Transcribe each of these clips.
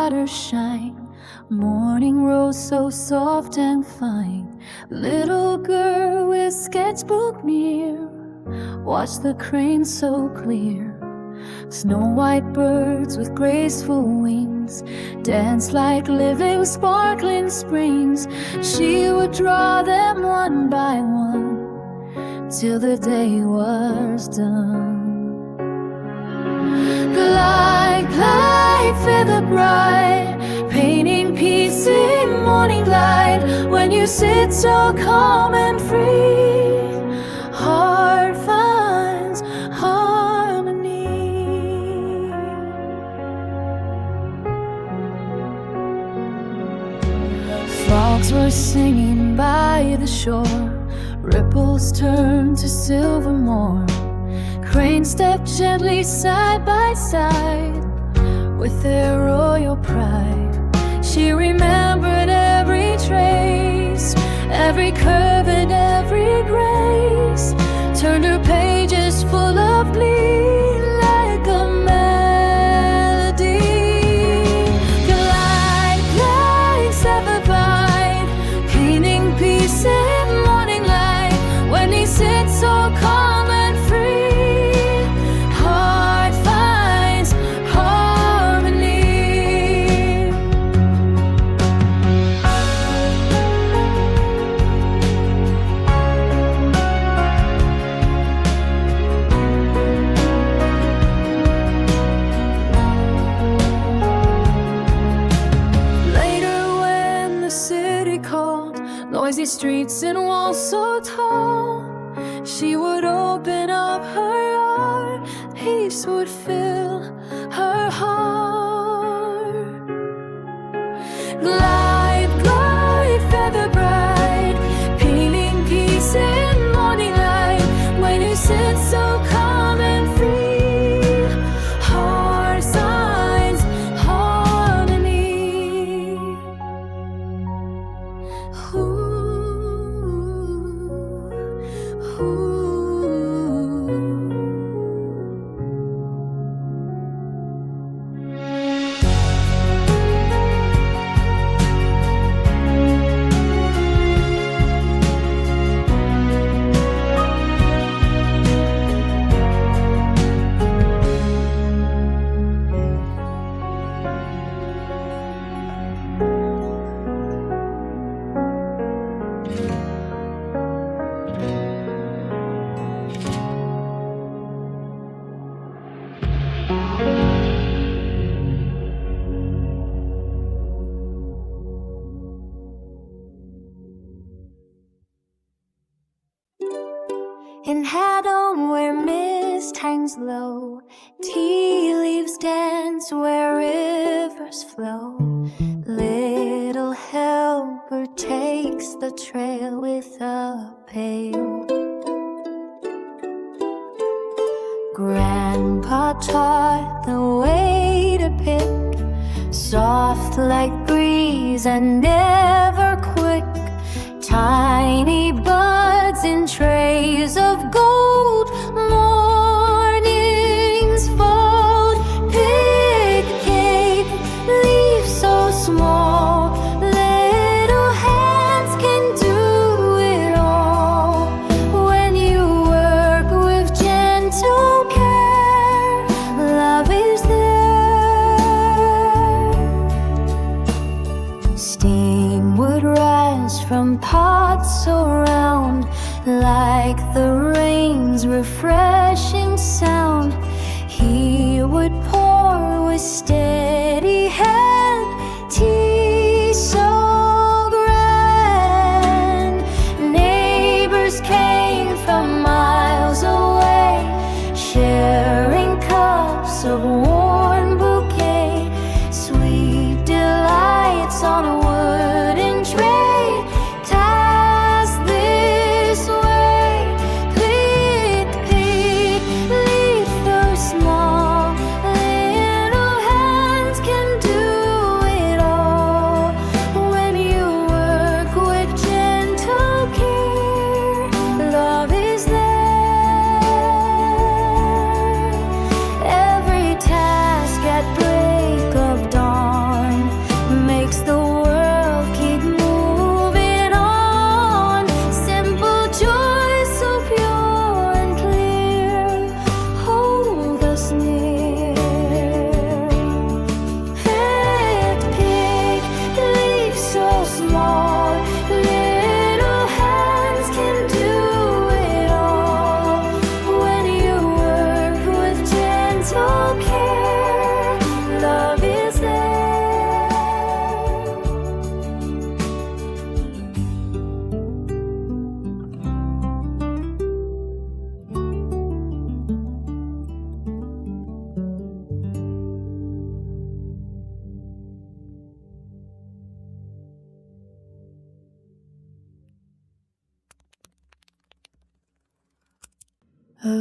water shine. Morning rose so soft and fine. Little girl with sketchbook near, watch the crane so clear. Snow white birds with graceful wings dance like living sparkling springs. She would draw them one by one till the day was done. Glide, glide, feather bright, painting peace in morning light. When you sit so calm and free, heart finds harmony. Frogs were singing by the shore, ripples turned to silver morn. Cranes stepped gently side by side with their royal pride. She remembered every trace, every curve and every grace, turned her pages full of glee like a melody. Glide, glide, ever bright, painting peace in morning light. When he sits so calm and free, noisy streets and walls so tall, she would open up her heart, peace would fill her heart. Glide, glide, feather bright, painting peace in morning light. When you sit so calm and free, heart signs harmony. In Hadong, where mist hangs low, tea leaves dance where rivers flow. Little helper takes the trail with a pail. Grandpa taught the way to pick, soft like breeze and never quick. Tiny buds in trays of gold, mornings fold. Pick cake, leaves so small, little hands can do it all. When you work with gentle care, love is there. Steam would rise from pots around, like the rain's refreshing sound. He would pour with steady hand, tea so grand. Neighbors came from miles away, sharing cups of warm bouquet. Sweet delights on a wooden tray. This way, pick, pick, In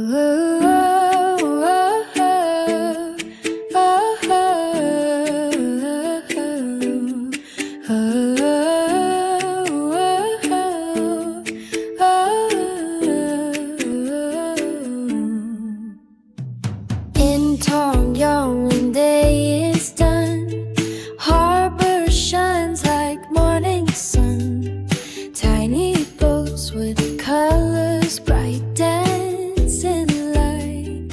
Tongyeong, when day is done, harbor shines like morning sun. Tiny boats with colors bright dancing light.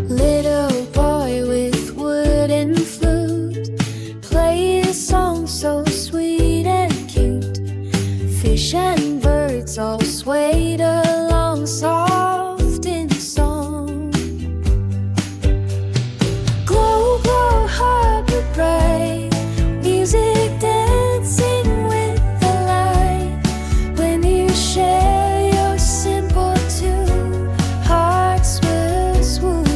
Little boy with wooden flute play a song so sweet and cute. Fish and birds all swayed along soft in song. Glow, glow, harbor bright, music dancing with the light. When you share your simple tune, hearts will swoon.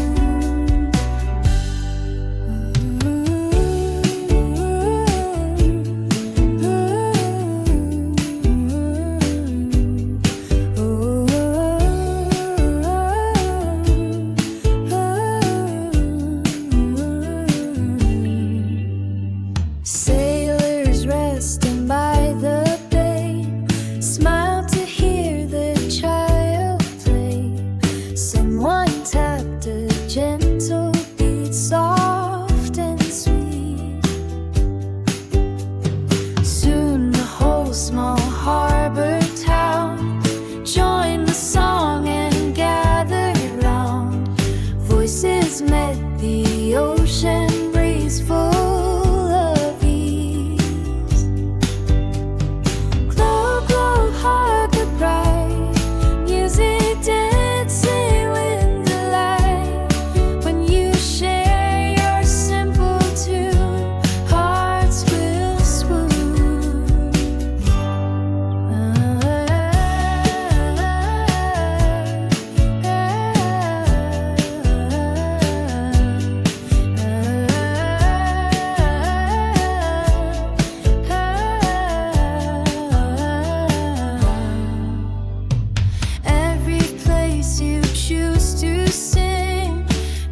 Sailors resting by the bay smile to hear the child play. Someone tapped a gentle beat, soft and sweet. Soon the whole small harbor town joined the song and gathered round. Voices met the ocean breeze full of ease. Glow, glow, harbor bright, music dancing with the light. When you share your simple tune, hearts will swoon. Every place you choose to sing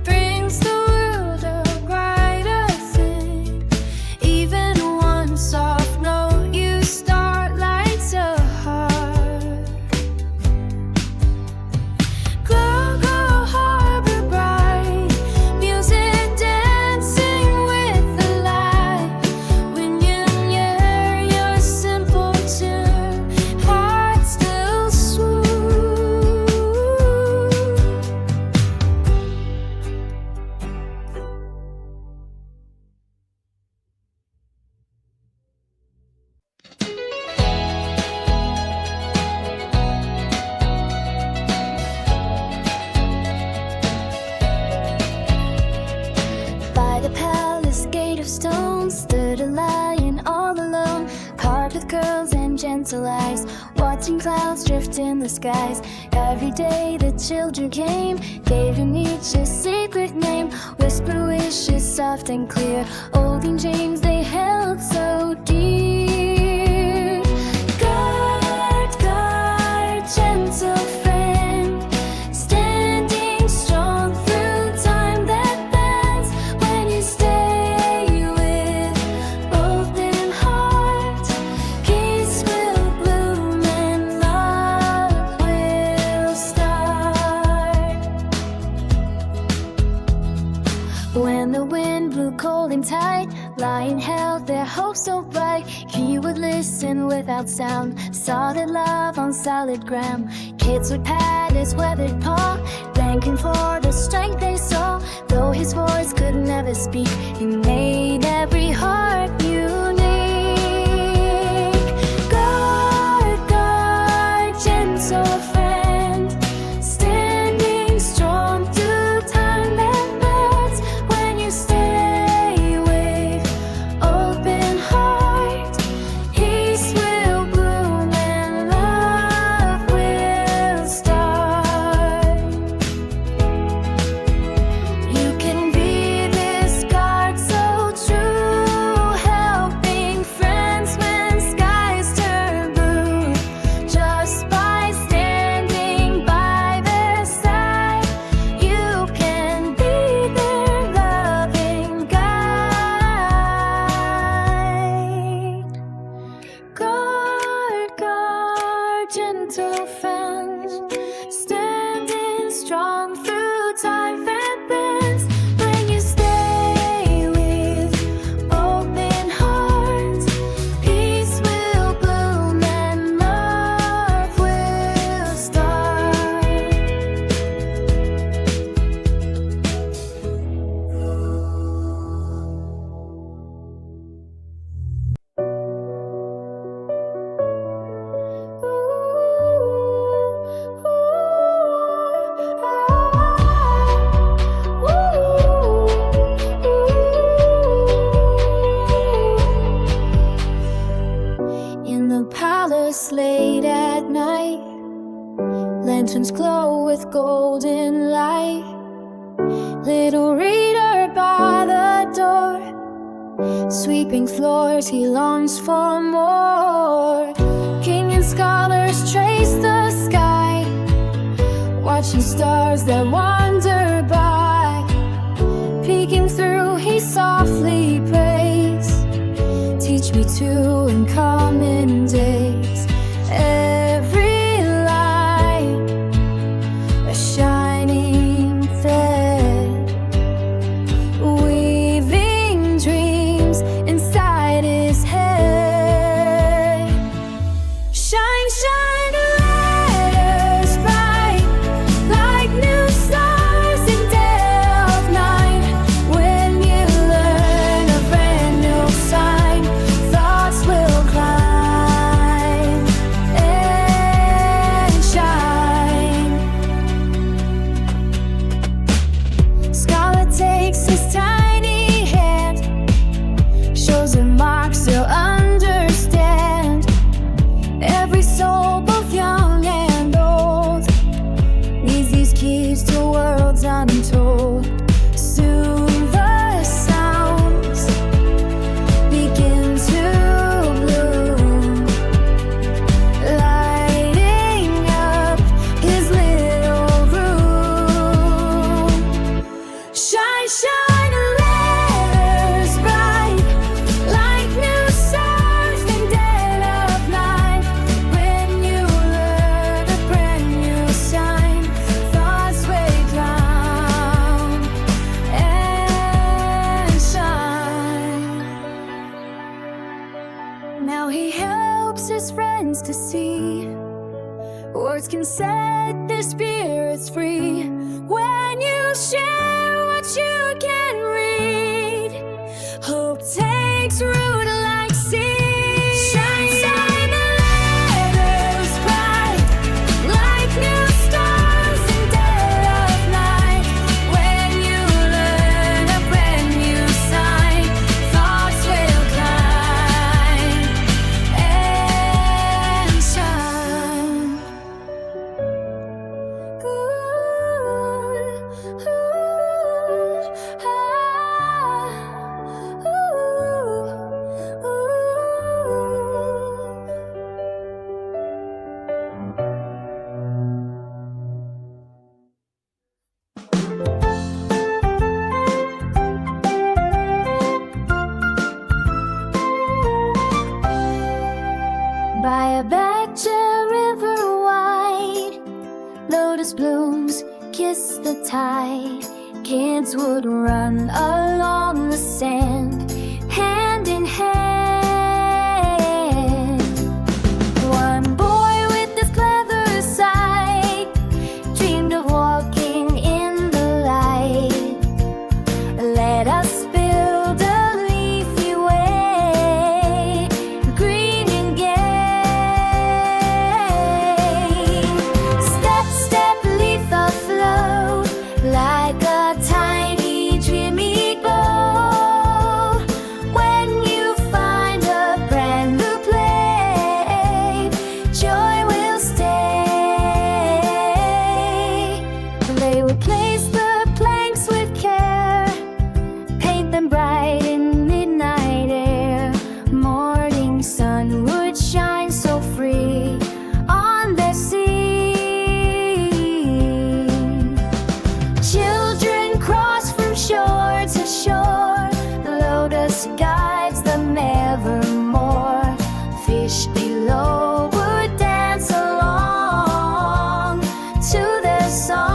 brings the world a brighter thing. Even one soft note you start lights a heart. Glow, glow, harbor bright, music dancing with the light. When you hear your simple tune, hearts will swoon. By the palace gate of stone stood a lion all alone, carved with curls and gentle eyes, watching clouds drift in the skies. Every day the children came, gave him each a secret name, whispered wishes soft and clear, holding dreams they held so dear. Guard, guard, gentle friend, standing strong through time that bends. When you stay with open heart, peace will bloom and love will start. When the wind blew cold and tight, lion held their hopes so bright. He would listen without sound, solid love on solid ground. Kids would pat his weathered paw, thanking for the strength they saw. Though his voice could never speak, he made every heart unique. Guard, guard, gentle friend, standing strong through time that bends. When you stay with open heart, peace will bloom and love will start. You can be this guard so Lanterns glow with golden light. Little reader by the door, sweeping floors, he longs for more. King and scholars trace the sky, watching stars that wander by. Peeking through, he softly prays, teach me to in common days. Every line a shining thread, weaving dreams inside his head. Shine, shine, letters bright, like new stars in dead of night. When you learn a brand new sign, thoughts will climb and shine. Scholar takes his tiny hand, shows him marks he'll understand. Every soul, both young and old, needs these keys to worlds untold. Soon the sounds begin to bloom, lighting up his little room. Shine, shine, letters bright, like new stars in dead of night. When you learn a brand new sign, thoughts will climb and shine. Now he helps his friends to see, words can set their spirits free. When you share what you can read, hope takes root like seed. Shine, shine, the letters bright, like new stars in dead of night. When you learn a brand new sign, thoughts will climb and shine. By a Baekje river wide, lotus blooms kiss the tide. Kids would run along the sand, hand in hand. One boy with his clever sight dreamed of walking in the light. Let us build a leafy way, green and gay. Step, step, leaf afloat, like a tiny dreamy boat. When you find a brand new play, joy will stay. They would place the planks with care, paint them bright in midnight air. Morning sun would shine so free on their sea. Children cross from shore to shore, the lotus guides them evermore. Fish below would dance along to their song.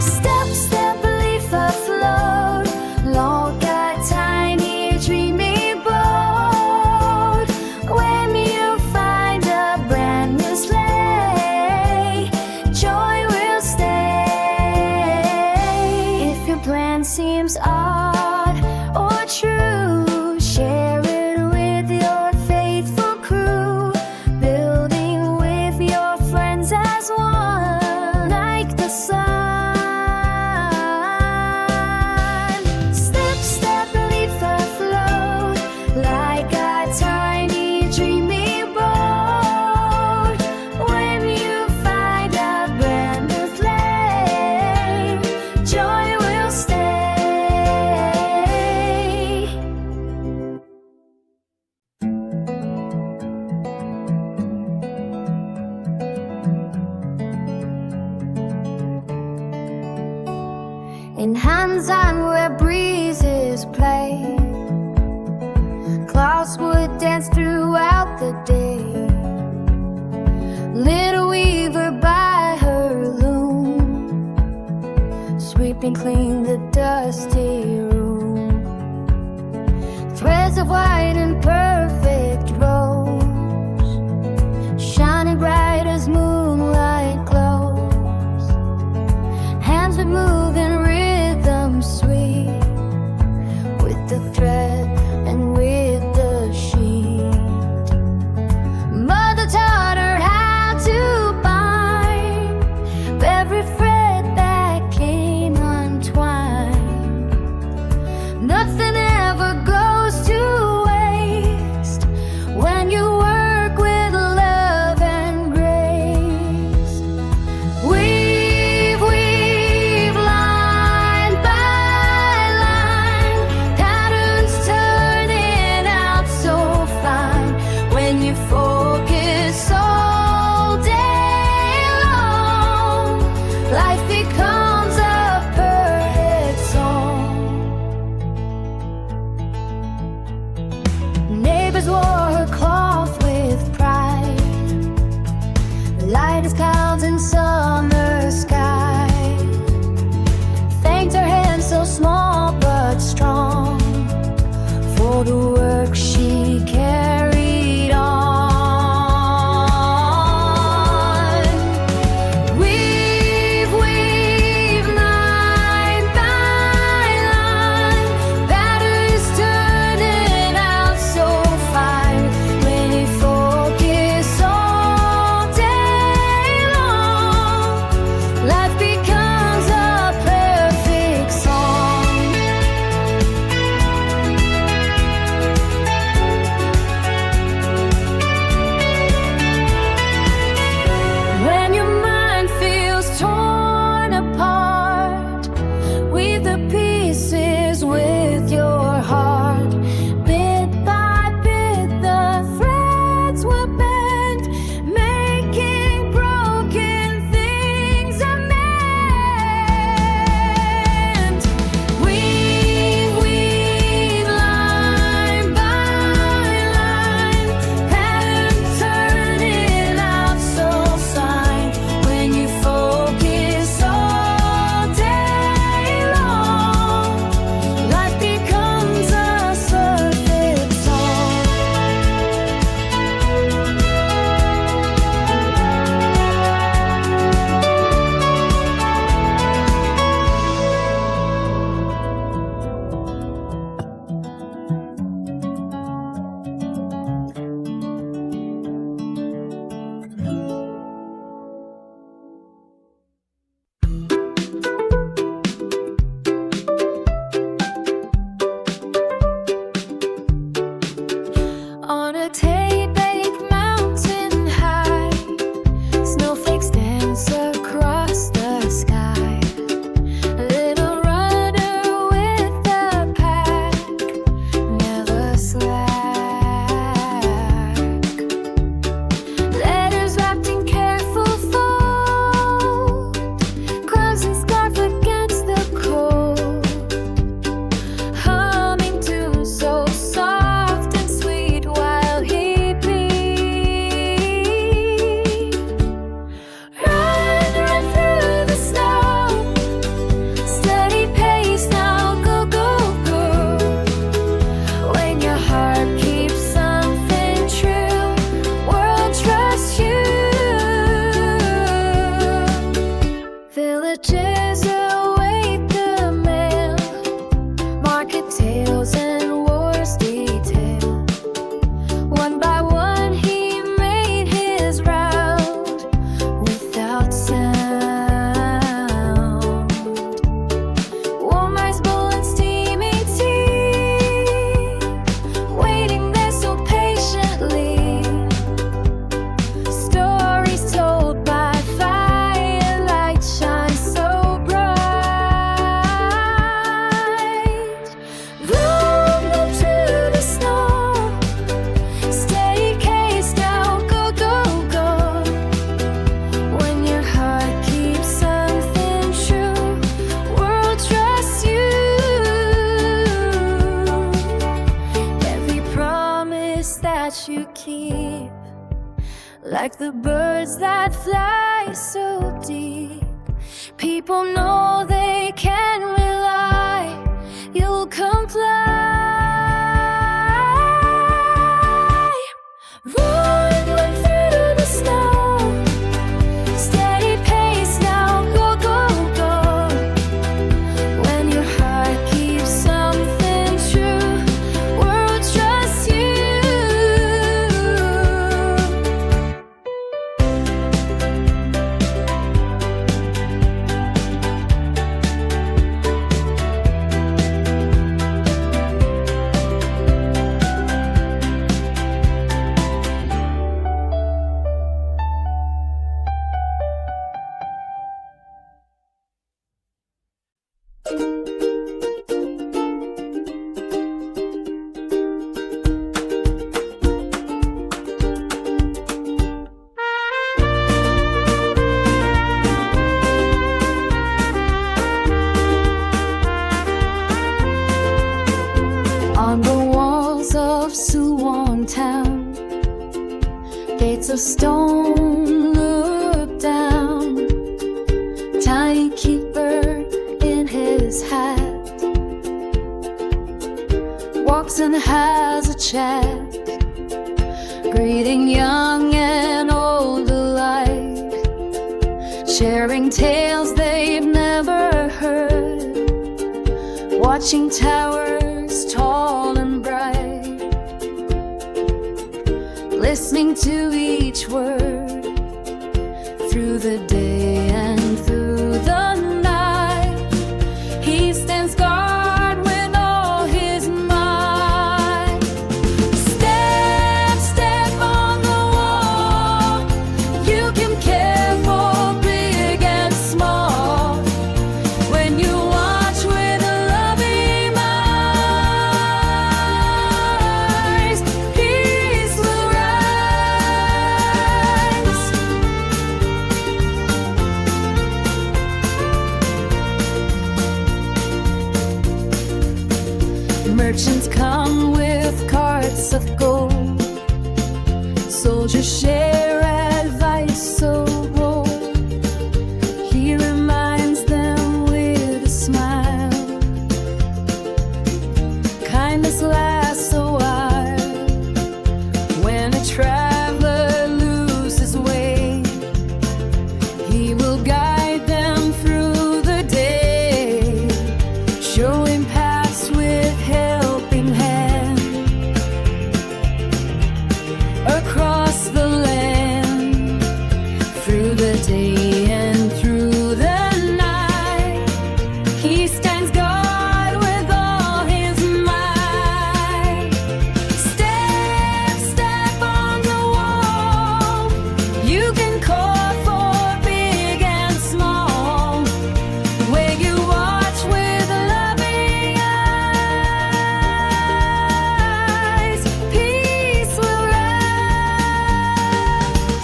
Step, step, leaf afloat, like a tiny dreamy boat. When you find a brand new sleigh, joy will stay. If your plan seems odd or true, share it with your faithful crew, building with your friends as one, like the sun. Step, step, leaf afloat, like a tiny dreamy boat. in Hansan where breezes play. Clouds would dance throughout the day. Little weaver by her loom, sweeping clean the dusty room. Threads of white and perfect rose, shining bright as moonlight glows. Hands would move in rhythm sweet, with the thread and with the sheet. Mother taught her how to bind every thread that came untwined. Nothing ever goes to waste like the birds that fly so deep. People know they can rely, you'll comply. Run through the snow, steady pace now, go, go, go. When your heart keeps something true, world trusts you. On the walls of Suwon town, gates of stone look down. Tiny keeper in his hat walks and has a chat, greeting young and old alike, sharing tales they've never heard, watching towers tall and bright, listening to each word through the day and through the night. He stands guard with all his might. Step, step on the wall. You can care for big and small. When you watch with a loving eyes, peace will rise. Merchants come with carts of gold, soldiers share advice so bold. He reminds them with a smile, kindness lasts a while. When a traveler loses way, he will guide them through the day, showing paths with helping hand across the land, through the day and through the night. He stands guard with all his might. Step, step on the wall. You can call for big and small. When you watch with loving eyes, peace will rise.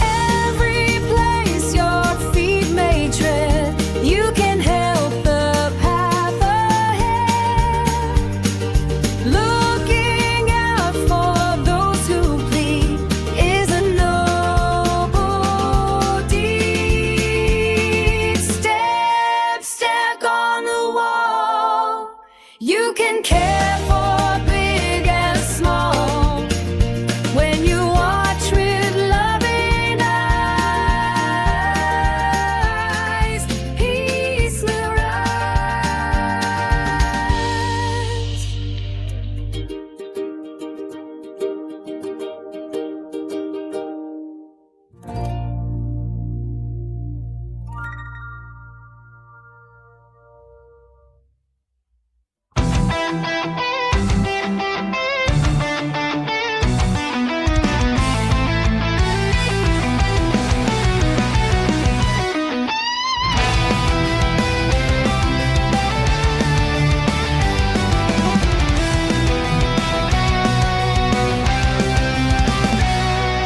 Every place your feet may tread, you can help the path ahead. Looking out for those who bleed is a noble deed. Step, step on the wall. You can care for big and small. When you watch with loving eyes, peace will rise.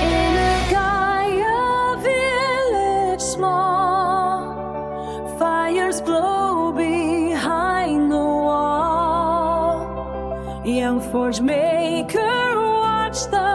In a Gaya village small, fires glow behind the wall. Young forge maker watch the